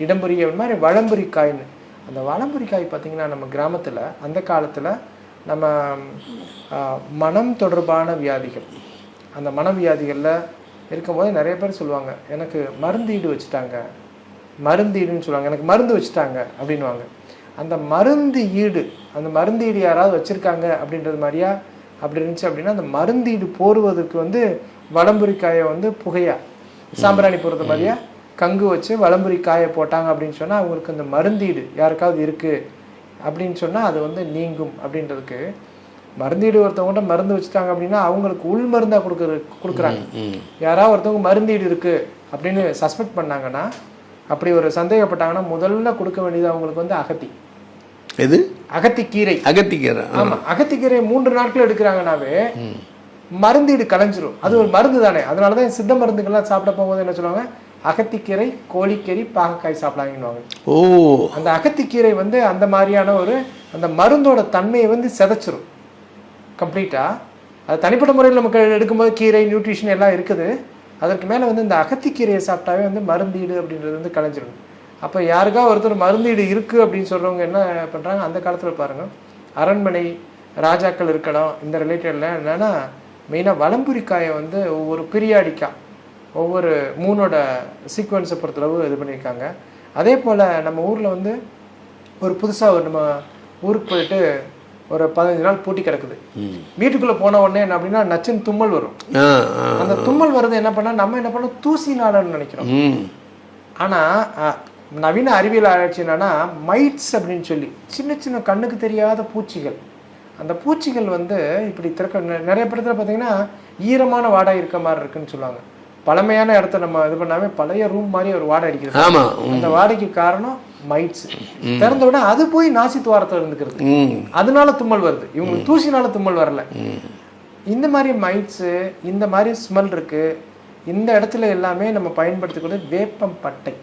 இடம்புரி மாதிரி வளம்புரிக்காய்ன்னு. அந்த வளம்புரிக்காய் பார்த்திங்கன்னா நம்ம கிராமத்தில் அந்த காலத்தில் நம்ம மனம் தொடர்பான வியாதிகள், அந்த மனவியாதிகளில் இருக்கும்போது நிறைய பேர் சொல்லுவாங்க, எனக்கு மருந்தீடு வச்சுட்டாங்க, மருந்தீடுன்னு சொல்லுவாங்க, எனக்கு மருந்து வச்சுட்டாங்க அப்படின்வாங்க. அந்த மருந்து ஈடு, அந்த மருந்தீடு யாராவது வச்சுருக்காங்க அப்படின்றது மாதிரியா அப்படி இருந்துச்சு அப்படின்னா, அந்த மருந்தீடு போடுவதற்கு வந்து வளம்புரிக்காயை வந்து புகையா சாம்பிராணி போடுறது மாதிரியா கங்கு வச்சு வளம்புரிக்காயை போட்டாங்க அப்படின்னு சொன்னால் அவங்களுக்கு அந்த மருந்தீடு யாருக்காவது இருக்குது அப்படின்னு சொன்னால் அது வந்து நீங்கும் அப்படின்றதுக்கு. மருந்தீடு ஒருத்தவங்கள்ட்ட மருந்து வச்சுட்டாங்க அப்படின்னா அவங்களுக்கு உள் மருந்தாக கொடுக்குறாங்க. யாராவது ஒருத்தவங்க மருந்தீடு இருக்குது அப்படின்னு சஸ்பெக்ட் பண்ணாங்கன்னா, அப்படி ஒரு சந்தேகப்பட்டாங்கன்னா முதல்ல கொடுக்க வேண்டியது அவங்களுக்கு வந்து அகத்தி. எது? அகத்திக்கீரை. அகத்திக்கீரை. ஆமாம், அகத்திக்கீரை 3 நாட்கள் எடுக்கிறாங்கனாவே மருந்தீடு கலைஞ்சிரும். அது ஒரு மருந்து தானே. அதனால தான் சித்த மருந்துகள்லாம் சாப்பிட போகும்போது என்ன சொல்லுவாங்க, அகத்திக்கீரை, கோழிக்கறி, பாகக்காய் சாப்பிடாங்கன்னுவாங்க. ஓ, அந்த அகத்திக்கீரை வந்து அந்த மாதிரியான ஒரு அந்த மருந்தோட தன்மையை வந்து சிதைச்சிரும் கம்ப்ளீட்டாக. அது தனிப்பட்ட முறையில் நமக்கு எடுக்கும்போது கீரை, நியூட்ரிஷன் எல்லாம் இருக்குது. அதற்கு மேலே வந்து இந்த அகத்திக்கீரையை சாப்பிட்டாவே வந்து மருந்தீடு அப்படின்றது வந்து கலைஞ்சிடும். அப்போ யாருக்கா ஒருத்தர் மருந்தீடு இருக்குது அப்படின்னு சொல்கிறவங்க என்ன பண்ணுறாங்க, அந்த காலத்தில் பாருங்கள், அரண்மனை ராஜாக்கள் இருக்கலாம் இந்த ரிலேட்டடில் என்னென்னா மெயினாக வளம்புரிக்காயை வந்து ஒவ்வொரு பீரியாடிக்காக ஒவ்வொரு மூணோட சீக்வன்ஸை பொறுத்தளவு இது பண்ணியிருக்காங்க. அதே போல் நம்ம ஊரில் வந்து ஒரு புதுசாக ஒரு நம்ம ஊருக்கு போயிட்டு ஒரு 15 நாள் பூட்டி கிடக்குது. வீட்டுக்குள்ளே போன உடனே என்ன அப்படின்னா நச்சுன்னு தும்மல் வரும். அந்த தும்மல் வருது என்ன பண்ணால் நம்ம என்ன பண்ணோம், தூசினாலன்னு நினைக்கிறோம். ஆனால் நவீன அறிவியல் ஆராய்ச்சி என்னன்னா மைட்ஸ் அப்படின்னு சொல்லி சின்ன சின்ன கண்ணுக்கு தெரியாத பூச்சிகள். அந்த பூச்சிகள் வந்து இப்படி நிறைய படத்தில் பார்த்தீங்கன்னா ஈரமான வாடை இருக்க மாதிரி இருக்குன்னு சொல்லுவாங்க. பழமையான இடத்த நம்ம இது பண்ணாமே பழைய ரூம் மாதிரி ஒரு வாடை அடிக்கிறது. அந்த வாடைக்கு காரணம் மைட்ஸ். திறந்த விட அது போய் நாசி துவாரத்தில் இருந்துக்கிறது. அதனால தும்மல் வருது. இவங்களுக்கு தூசினால தும்மல் வரல. இந்த மாதிரி மைட்ஸு, இந்த மாதிரி ஸ்மெல் இருக்கு. இந்த இடத்துல எல்லாமே நம்ம பயன்படுத்தக்கூடிய வேப்பம் பட்டை.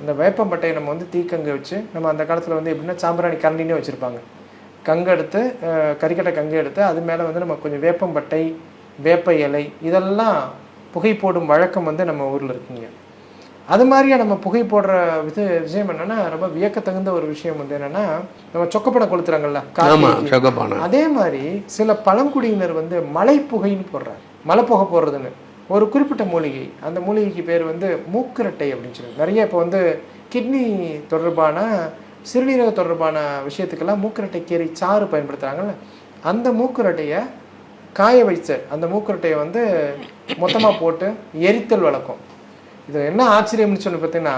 இந்த வேப்பம்பட்டையை நம்ம வந்து தீக்கங்கு வச்சு நம்ம அந்த காலத்தில் வந்து எப்படின்னா சாம்பிராணி கரண்டினே வச்சுருப்பாங்க. கங்கு எடுத்து கறிக்கட்டை கங்கு எடுத்து அது மேலே வந்து நம்ம கொஞ்சம் வேப்பம்பட்டை, வேப்ப இலை இதெல்லாம் புகை போடும் வழக்கம் வந்து நம்ம ஊரில் இருக்குங்க. அது மாதிரியா நம்ம புகை போடுற விஷயம் என்னென்னா ரொம்ப வியக்கத்தகுந்த ஒரு விஷயம் வந்து என்னென்னா, நம்ம சொக்கப்பனை கொளுத்துறாங்கல்ல, அதே மாதிரி சில பழங்குடியினர் வந்து மலை புகைன்னு போடுறாங்க. மலை புகை போடுறதுன்னு ஒரு குறிப்பிட்ட மூலிகை, அந்த மூலிகைக்கு பேர் வந்து மூக்குரட்டை அப்படின்னு சொல்லி. நிறைய இப்போ வந்து கிட்னி தொடர்பான சிறுநீரக தொடர்பான விஷயத்துக்கெல்லாம் மூக்குரட்டை கீரை சாறு பயன்படுத்துகிறாங்கல்ல, அந்த மூக்குரட்டையை காய வச்ச அந்த மூக்குரட்டையை வந்து மொத்தமாக போட்டு எரித்தல் வழக்கம். இது என்ன ஆச்சரியம்னு சொல்லி பார்த்தீங்கன்னா,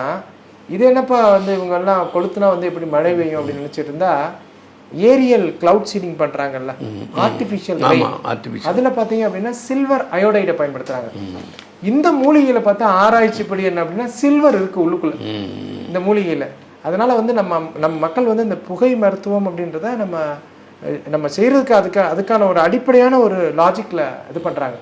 இது என்னப்பா வந்து இவங்கெல்லாம் கொளுத்துனா வந்து எப்படி மழை பெய்யும் அப்படின்னு நினச்சிட்டு இருந்தா, ஏரியல் கிளவுட் சீடிங் பண்ணுறாங்கல்ல, ஆர்டிஃபிஷியல், அதில் பார்த்தீங்க அப்படின்னா சில்வர் அயோடைடை பயன்படுத்துகிறாங்க. இந்த மூலிகையில் பார்த்தா ஆராய்ச்சிப்படி என்ன அப்படின்னா சில்வர் இருக்குது உள்ளுக்குள்ளே இந்த மூலிகையில். அதனால் வந்து நம்ம மக்கள் வந்து இந்த புகை மருத்துவம் அப்படின்றத நம்ம செய்கிறதுக்கு அதுக்கான ஒரு அடிப்படையான ஒரு லாஜிக்கில் இது பண்ணுறாங்க.